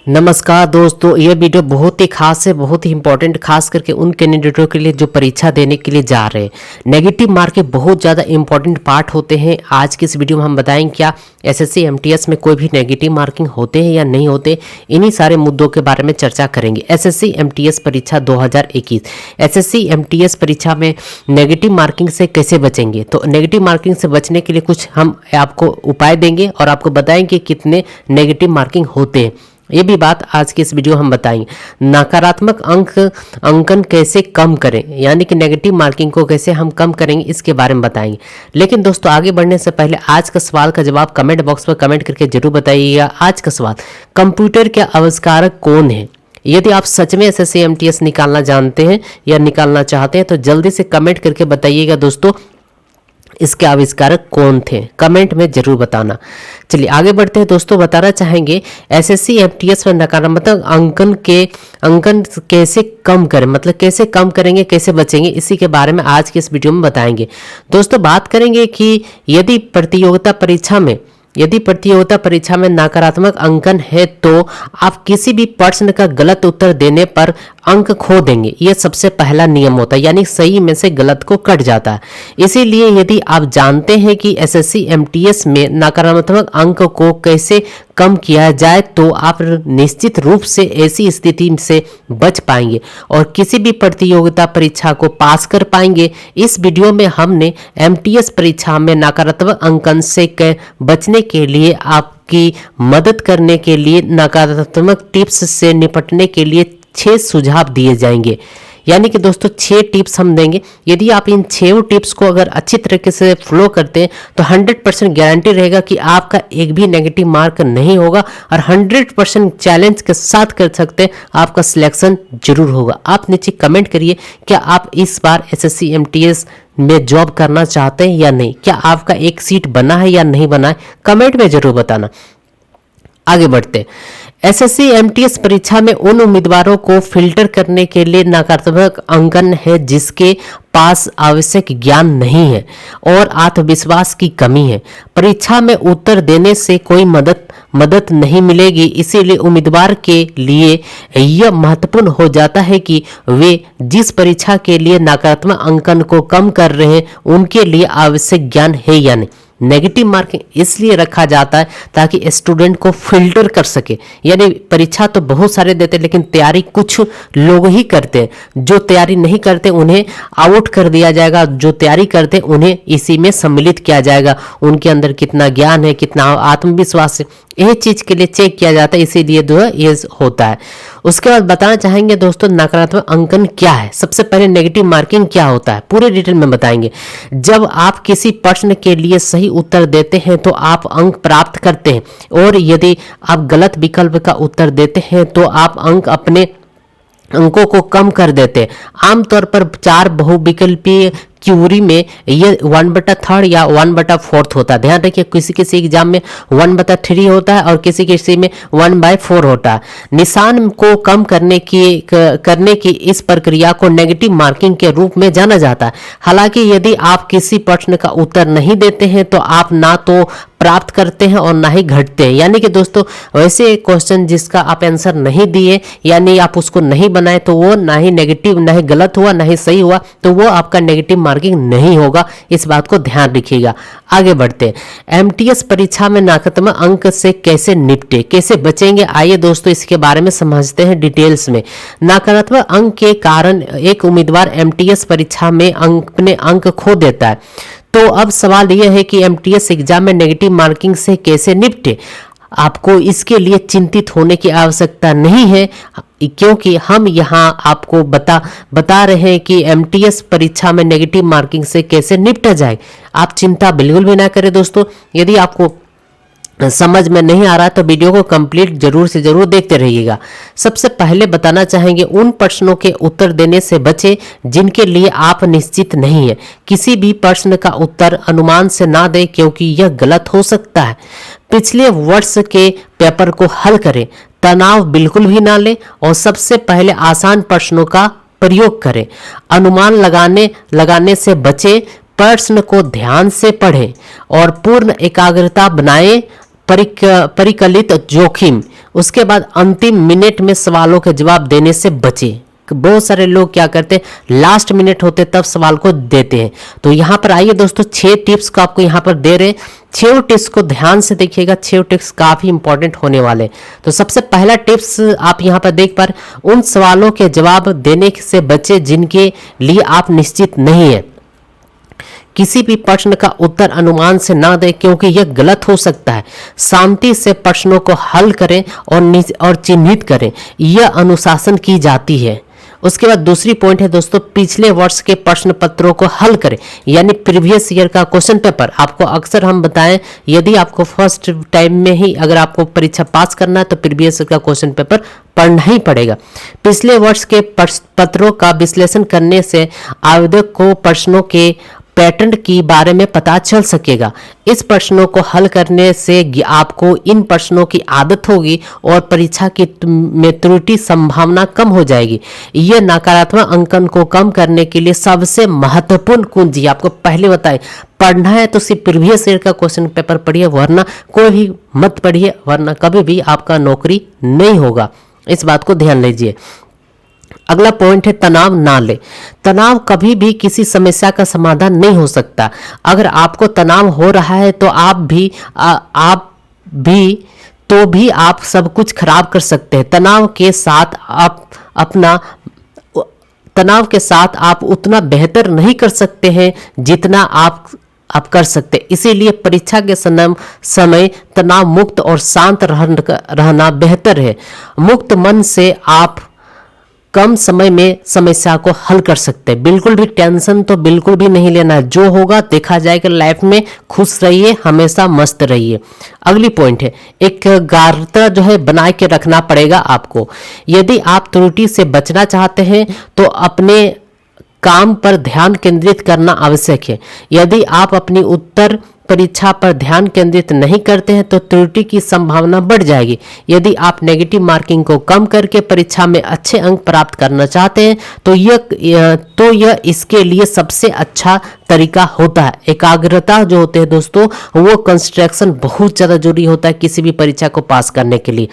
नमस्कार दोस्तों, यह वीडियो बहुत ही खास है, बहुत ही इंपॉर्टेंट, खास करके उन कैंडिडेटों के लिए जो परीक्षा देने के लिए जा रहे हैं। नेगेटिव मार्क के बहुत ज़्यादा इंपॉर्टेंट पार्ट होते हैं। आज की इस वीडियो में हम बताएंगे क्या एसएससी एमटीएस में कोई भी नेगेटिव मार्किंग होते हैं या नहीं होते। इन्हीं सारे मुद्दों के बारे में चर्चा करेंगे। एसएससी एमटीएस परीक्षा 2021, एसएससी एमटीएस परीक्षा में नेगेटिव मार्किंग से कैसे बचेंगे। तो नेगेटिव मार्किंग से बचने के लिए कुछ हम आपको उपाय देंगे और आपको बताएंगे कितने नेगेटिव मार्किंग होते हैं। ये भी बात आज की इस वीडियो हम बताएंगे। नकारात्मक अंकन कैसे कम करें, यानी कि नेगेटिव मार्किंग को कैसे हम कम करेंगे, इसके बारे में बताएंगे। लेकिन दोस्तों, आगे बढ़ने से पहले आज का सवाल का जवाब कमेंट बॉक्स पर कमेंट करके जरूर बताइएगा। आज का सवाल, कंप्यूटर के आविष्कारक कौन है। यदि आप सच में एसएससी एमटीएस निकालना जानते हैं या निकालना चाहते हैं तो जल्दी से कमेंट करके बताइएगा दोस्तों, इसके आविष्कारक कौन थे, कमेंट में जरूर बताना। चलिए आगे बढ़ते हैं दोस्तों। बताना चाहेंगे एसएससी एमटीएस में नकारात्मक अंकन कैसे कम करें, मतलब कैसे कम करेंगे, कैसे बचेंगे, इसी के बारे में आज के इस वीडियो में बताएंगे। दोस्तों, बात करेंगे कि यदि प्रतियोगिता परीक्षा में नकारात्मक अंकन है तो आप किसी भी प्रश्न का गलत उत्तर देने पर अंक खो देंगे। यह सबसे पहला नियम होता है, यानी सही में से गलत को कट जाता है। इसीलिए यदि आप जानते हैं कि एसएससी एमटीएस में नकारात्मक अंक को कैसे कम किया जाए तो आप निश्चित रूप से ऐसी स्थिति से बच पाएंगे और किसी भी प्रतियोगिता परीक्षा को पास कर पाएंगे। इस वीडियो में हमने एमटीएस परीक्षा में नकारात्मक अंकन से बचने के लिए आपकी मदद करने के लिए नकारात्मक टिप्स से निपटने के लिए 6 सुझाव दिए जाएंगे। यानी कि दोस्तों 6 टिप्स हम देंगे। यदि आप इन 6 टिप्स को अगर अच्छी तरीके से फॉलो करते हैं तो 100% गारंटी रहेगा कि आपका एक भी नेगेटिव मार्क नहीं होगा और 100% चैलेंज के साथ कर सकते हैं, आपका सिलेक्शन जरूर होगा। आप नीचे कमेंट करिए, क्या आप इस बार एसएससी एमटीएस में जॉब करना चाहते हैं या नहीं, क्या आपका एक सीट बना है या नहीं बना है, कमेंट में जरूर बताना। आगे बढ़ते, एसएससी एमटीएस परीक्षा में उन उम्मीदवारों को फिल्टर करने के लिए नकारात्मक अंकन है जिसके पास आवश्यक ज्ञान नहीं है और आत्मविश्वास की कमी है। परीक्षा में उत्तर देने से कोई मदद नहीं मिलेगी। इसीलिए उम्मीदवार के लिए यह महत्वपूर्ण हो जाता है कि वे जिस परीक्षा के लिए नकारात्मक अंकन को कम कर रहे हैं उनके लिए आवश्यक ज्ञान है या नहीं। नेगेटिव मार्किंग इसलिए रखा जाता है ताकि स्टूडेंट को फिल्टर कर सके। यानी परीक्षा तो बहुत सारे देते हैं लेकिन तैयारी कुछ लोग ही करते हैं। जो तैयारी नहीं करते उन्हें आउट कर दिया जाएगा, जो तैयारी करते उन्हें इसी में सम्मिलित किया जाएगा। उनके अंदर कितना ज्ञान है, कितना आत्मविश्वास है, यह चीज के लिए चेक किया जाता है, इसीलिए जो है ये होता है। उसके बाद बताना चाहेंगे दोस्तों नकारात्मक अंकन क्या है। सबसे पहले नेगेटिव मार्किंग क्या होता है पूरे डिटेल में बताएंगे। जब आप किसी प्रश्न के लिए सही उत्तर देते हैं तो आप अंक प्राप्त करते हैं और यदि आप गलत विकल्प का उत्तर देते हैं तो आप अपने अंकों को कम कर देते हैं। आमतौर पर 4 बहुविकल्पीय क्यूरी में ये 1/3 या 1/4 होता है। ध्यान रखिए, किसी किसी एग्जाम में 1/3 होता है और किसी किसी में 1/4 होता है। निशान को कम करने की इस प्रक्रिया को नेगेटिव मार्किंग के रूप में जाना जाता है। हालांकि यदि आप किसी प्रश्न का उत्तर नहीं देते हैं तो आप ना तो प्राप्त करते हैं और ना ही घटते हैं। यानी कि दोस्तों वैसे क्वेश्चन जिसका आप आंसर नहीं दिए यानी आप उसको नहीं बनाए तो वो ना ही नेगेटिव, ना ही गलत हुआ, ना ही सही हुआ, तो वो आपका नेगेटिव मार्किंग नहीं होगा। इस बात को ध्यान रखिएगा। आगे बढ़ते हैं, एमटीएस परीक्षा में नकारात्मक अंक से कैसे निपटे, कैसे बचेंगे। आइए दोस्तों इसके बारे में समझते हैं डिटेल्स में। नकारात्मक अंक के कारण एक उम्मीदवार एमटीएस परीक्षा में अपने अंक खो देता है। तो अब सवाल यह है कि एमटीएस एग्जाम में नेगेटिव मार्किंग से कैसे निपटे। आपको इसके लिए चिंतित होने की आवश्यकता नहीं है क्योंकि हम यहाँ आपको बता रहे हैं कि एमटीएस परीक्षा में नेगेटिव मार्किंग से कैसे निपटा जाए। आप चिंता बिल्कुल भी ना करें दोस्तों। यदि आपको समझ में नहीं आ रहा तो वीडियो को कंप्लीट जरूर से जरूर देखते रहिएगा। सबसे पहले बताना चाहेंगे उन प्रश्नों के उत्तर देने से बचें जिनके लिए आप निश्चित नहीं है। किसी भी प्रश्न का उत्तर अनुमान से ना दें क्योंकि यह गलत हो सकता है। पिछले वर्ष के पेपर को हल करें, तनाव बिल्कुल भी ना लें और सबसे पहले आसान प्रश्नों का प्रयोग करें। अनुमान लगाने से बचें, प्रश्न को ध्यान से पढ़ें और पूर्ण एकाग्रता बनाएं। परिकलित जोखिम, उसके बाद अंतिम मिनट में सवालों के जवाब देने से बचे। बहुत सारे लोग क्या करते हैं, लास्ट मिनट होते तब सवाल को देते हैं। तो यहाँ पर आइए दोस्तों, 6 टिप्स को आपको यहाँ पर दे रहे हैं। 6 टिप्स को ध्यान से देखिएगा, 6 टिप्स काफी इंपॉर्टेंट होने वाले। तो सबसे पहला टिप्स आप यहाँ पर देख पा रहे, उन सवालों के जवाब देने से बचे जिनके लिए आप निश्चित नहीं है। किसी भी प्रश्न का उत्तर अनुमान से ना दें, क्योंकि यह गलत हो सकता है। शांति से प्रश्नों को हल करें और चिन्हित करें, यह अनुशासन की जाती है। उसके बाद दूसरी पॉइंट है दोस्तों, पिछले वर्ष के प्रश्न पत्रों को हल करें, यानी प्रीवियस ईयर का क्वेश्चन पेपर। आपको अक्सर हम बताएं, यदि आपको फर्स्ट टाइम में ही अगर आपको परीक्षा पास करना है तो प्रीवियस ईयर का क्वेश्चन पेपर पढ़ना ही पड़ेगा। पिछले वर्ष के पत्रों का विश्लेषण करने से आवेदक को प्रश्नों के पैटर्न के बारे में पता चल सकेगा। इस प्रश्नों को हल करने से आपको इन प्रश्नों की आदत होगी और परीक्षा की में त्रुटि संभावना कम हो जाएगी। यह नकारात्मक अंकन को कम करने के लिए सबसे महत्वपूर्ण कुंजी, आपको पहले बताएं, पढ़ना है तो सिर्फ प्रीवियस ईयर का क्वेश्चन पेपर पढ़िए, वरना कोई भी मत पढ़िए, वरना कभी भी आपका नौकरी नहीं होगा। इस बात को ध्यान लीजिए। अगला पॉइंट है, तनाव ना ले। तनाव कभी भी किसी समस्या का समाधान नहीं हो सकता। अगर आपको तनाव हो रहा है तो आप भी सब कुछ खराब कर सकते हैं। तनाव के साथ आप उतना बेहतर नहीं कर सकते हैं जितना आप कर सकते। इसीलिए परीक्षा के समय तनाव मुक्त और शांत रहना बेहतर है। मुक्त मन से आप कम समय में समस्या को हल कर सकते हैं। बिल्कुल भी टेंशन तो बिल्कुल भी नहीं लेना, जो होगा देखा जाएगा। लाइफ में खुश रहिए, हमेशा मस्त रहिए। अगली पॉइंट है, एक एकाग्रता जो है बना के रखना पड़ेगा आपको। यदि आप त्रुटि से बचना चाहते हैं तो अपने काम पर ध्यान केंद्रित करना आवश्यक है। यदि आप अपनी उत्तर परीक्षा पर ध्यान केंद्रित नहीं करते हैं तो त्रुटि की संभावना बढ़ जाएगी। यदि आप नेगेटिव मार्किंग को कम करके परीक्षा में अच्छे अंक प्राप्त करना चाहते हैं तो यह इसके लिए सबसे अच्छा तरीका होता है। एकाग्रता जो होते हैं दोस्तों, वो कंसंट्रेशन बहुत ज़्यादा जरूरी होता है किसी भी परीक्षा को पास करने के लिए।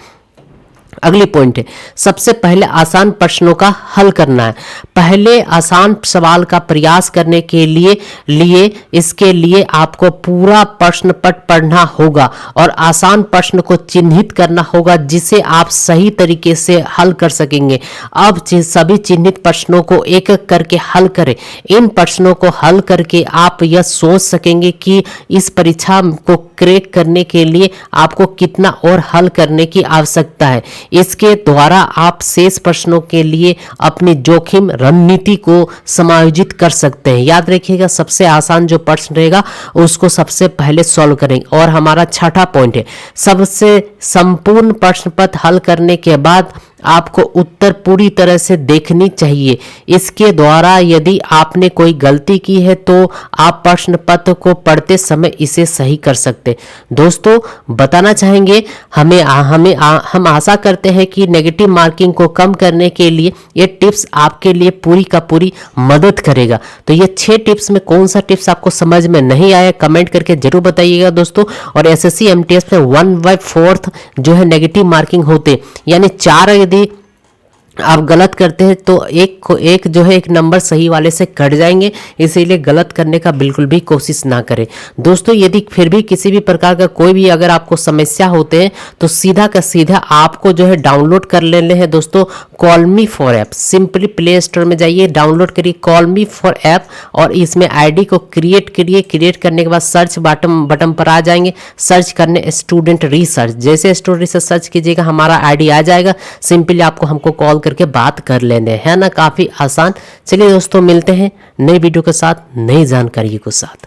अगली पॉइंट है, सबसे पहले आसान प्रश्नों का हल करना है। पहले आसान सवाल का प्रयास करने के लिए इसके लिए आपको पूरा प्रश्न पत्र पढ़ना होगा और आसान प्रश्न को चिन्हित करना होगा जिसे आप सही तरीके से हल कर सकेंगे। अब सभी चिन्हित प्रश्नों को एक एक करके हल करें। इन प्रश्नों को हल करके आप यह सोच सकेंगे कि इस परीक्षा को क्रैक करने के लिए आपको कितना और हल करने की आवश्यकता है। इसके द्वारा आप शेष प्रश्नों के लिए अपनी जोखिम रणनीति को समायोजित कर सकते हैं। याद रखिएगा, सबसे आसान जो प्रश्न रहेगा उसको सबसे पहले सॉल्व करेंगे। और हमारा छठा पॉइंट है, सबसे संपूर्ण प्रश्न पत्र हल करने के बाद आपको उत्तर पूरी तरह से देखनी चाहिए। इसके द्वारा यदि आपने कोई गलती की है तो आप प्रश्न पत्र को पढ़ते समय इसे सही कर सकते। दोस्तों बताना चाहेंगे, हम आशा करते हैं कि नेगेटिव मार्किंग को कम करने के लिए ये टिप्स आपके लिए पूरी का पूरी मदद करेगा। तो ये 6 टिप्स में कौन सा टिप्स आपको समझ में नहीं आया कमेंट करके जरूर बताइएगा दोस्तों। और एसएससी एमटीएस में 1/4 जो है नेगेटिव मार्किंग होते, यानी 4 यदि आप गलत करते हैं तो एक जो है एक नंबर सही वाले से कट जाएंगे। इसीलिए गलत करने का बिल्कुल भी कोशिश ना करें दोस्तों। यदि फिर भी किसी भी प्रकार का कोई भी अगर आपको समस्या होते हैं तो सीधा का सीधा आपको जो है डाउनलोड कर लेने हैं दोस्तों call me for app. Simply play store में जाइए, डाउनलोड करिए कॉल मी फॉर ऐप और इसमें आईडी को क्रिएट करिए। क्रिएट करने के बाद सर्च बटन पर आ जाएंगे, सर्च करने स्टूडेंट रिसर्च। जैसे स्टूडेंट रिसर्च सर्च कीजिएगा हमारा आईडी आ जाएगा। सिंपली आपको हमको कॉल करके बात कर लेने हैं ना, काफी आसान। चलिए दोस्तों मिलते हैं नई वीडियो के साथ, नई जानकारी के साथ।